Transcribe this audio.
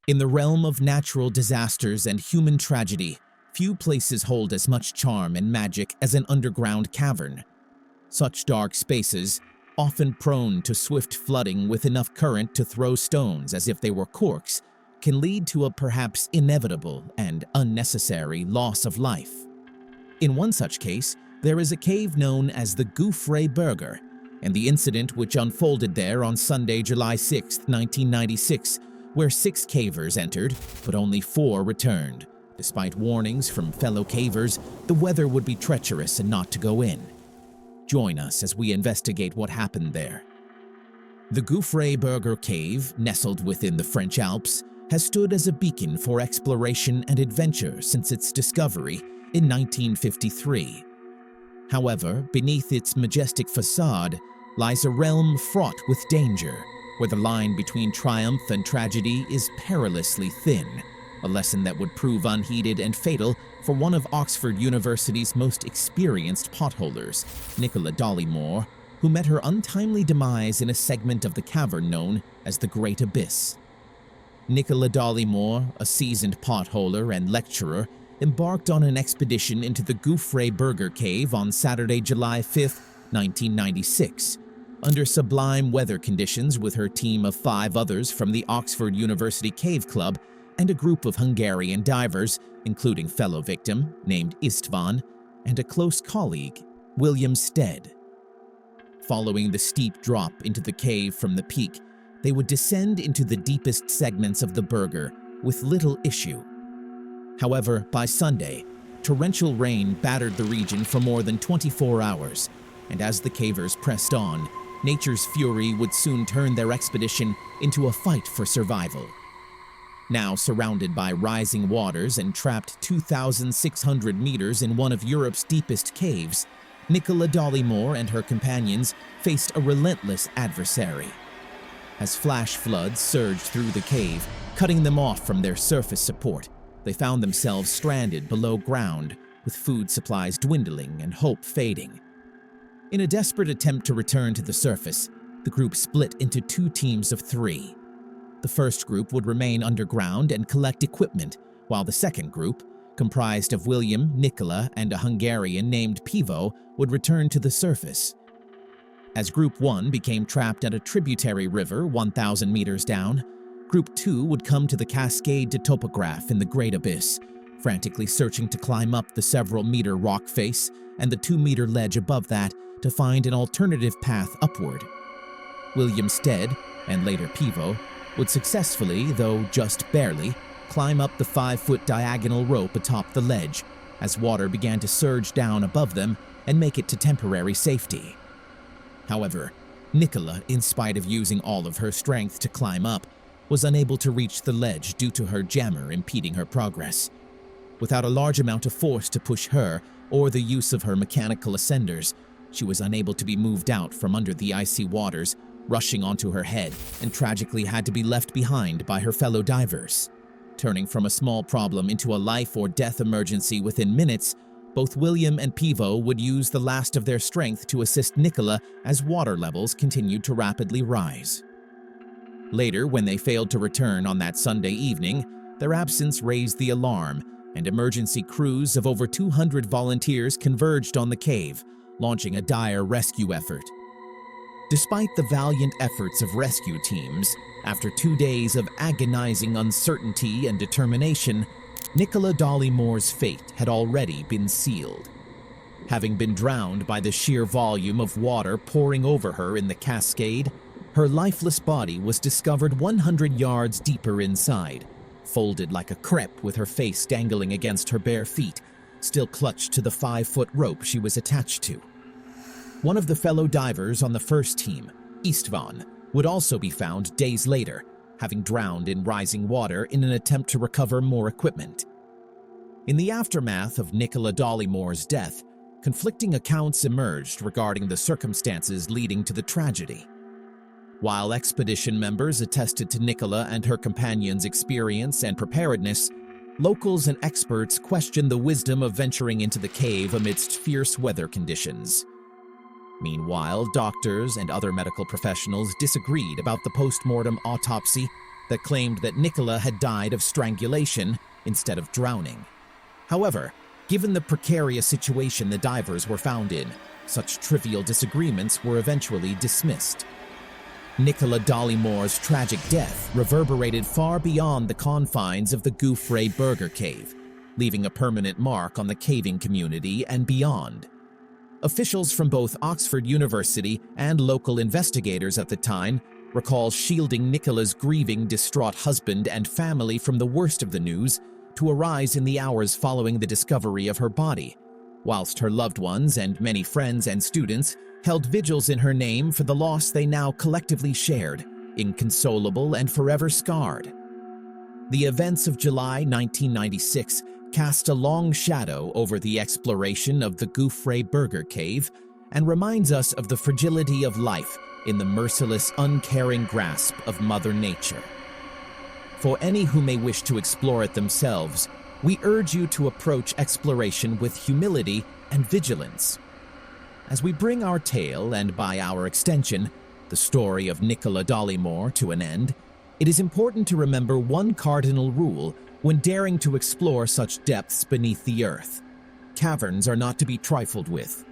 In the realm of natural disasters and human tragedy, few places hold as much charm and magic as an underground cavern. Such dark spaces, often prone to swift flooding with enough current to throw stones as if they were corks, can lead to a perhaps inevitable and unnecessary loss of life. In one such case, there is a cave known as the Gouffre Berger, and the incident which unfolded there on Sunday, July 6, 1996, where 6 cavers entered, but only 4 returned. Despite warnings from fellow cavers, the weather would be treacherous and not to go in. Join us as we investigate what happened there. The Gouffre Berger cave, nestled within the French Alps, has stood as a beacon for exploration and adventure since its discovery in 1953. However, beneath its majestic facade lies a realm fraught with danger, where the line between triumph and tragedy is perilously thin, a lesson that would prove unheeded and fatal for one of Oxford University's most experienced potholers, Nicola Dollymore, who met her untimely demise in a segment of the cavern known as the Great Abyss. Nicola Dollymore, a seasoned potholer and lecturer, embarked on an expedition into the Gouffre Berger cave on Saturday, July 5, 1996, under sublime weather conditions with her team of 5 others from the Oxford University Cave Club and a group of Hungarian divers, including fellow victim named István and a close colleague, William Stead. Following the steep drop into the cave from the peak, they would descend into the deepest segments of the Berger with little issue. However, by Sunday, torrential rain battered the region for more than 24 hours, and as the cavers pressed on, nature's fury would soon turn their expedition into a fight for survival. Now surrounded by rising waters and trapped 2,600 meters in one of Europe's deepest caves, Nicola Dollymore and her companions faced a relentless adversary. As flash floods surged through the cave, cutting them off from their surface support, they found themselves stranded below ground, with food supplies dwindling and hope fading. In a desperate attempt to return to the surface, the group split into 2 teams of 3. The first group would remain underground and collect equipment, while the second group, comprised of William, Nicola, and a Hungarian named Pivo, would return to the surface. As Group 1 became trapped at a tributary river 1,000 meters down, Group 2 would come to the cascade to topograph in the Great Abyss, frantically searching to climb up the several-meter rock face and the 2-meter ledge above that to find an alternative path upward. William Stead, and later Pivo, would successfully, though just barely, climb up the 5-foot diagonal rope atop the ledge as water began to surge down above them and make it to temporary safety. However, Nicola, in spite of using all of her strength to climb up, was unable to reach the ledge due to her jammer impeding her progress. Without a large amount of force to push her or the use of her mechanical ascenders, she was unable to be moved out from under the icy waters, rushing onto her head, and tragically had to be left behind by her fellow divers. Turning from a small problem into a life-or-death emergency within minutes, both William and Pivo would use the last of their strength to assist Nicola as water levels continued to rapidly rise. Later, when they failed to return on that Sunday evening, their absence raised the alarm, and emergency crews of over 200 volunteers converged on the cave, launching a dire rescue effort. Despite the valiant efforts of rescue teams, after 2 days of agonizing uncertainty and determination, Nicola Dollymore's fate had already been sealed. Having been drowned by the sheer volume of water pouring over her in the cascade, her lifeless body was discovered 100 yards deeper inside, folded like a crepe with her face dangling against her bare feet, still clutched to the 5-foot rope she was attached to. One of the fellow divers on the first team, István, would also be found days later, having drowned in rising water in an attempt to recover more equipment. In the aftermath of Nicola Dollymore's death, conflicting accounts emerged regarding the circumstances leading to the tragedy. While expedition members attested to Nicola and her companions' experience and preparedness, locals and experts questioned the wisdom of venturing into the cave amidst fierce weather conditions. Meanwhile, doctors and other medical professionals disagreed about the post-mortem autopsy, that claimed that Nicola had died of strangulation instead of drowning. However, given the precarious situation the divers were found in, such trivial disagreements were eventually dismissed. Nicola Dollimore's tragic death reverberated far beyond the confines of the Gouffre Berger cave, leaving a permanent mark on the caving community and beyond. Officials from both Oxford University and local investigators at the time recall shielding Nicola's grieving, distraught husband and family from the worst of the news to arise in the hours following the discovery of her body, whilst her loved ones and many friends and students held vigils in her name for the loss they now collectively shared, inconsolable and forever scarred. The events of July 1996 cast a long shadow over the exploration of the Gouffre Berger cave and reminds us of the fragility of life in the merciless, uncaring grasp of Mother Nature. For any who may wish to explore it themselves, we urge you to approach exploration with humility and vigilance. As we bring our tale, and by our extension, the story of Nicola Dollimore, to an end, it is important to remember one cardinal rule when daring to explore such depths beneath the earth. Caverns are not to be trifled with.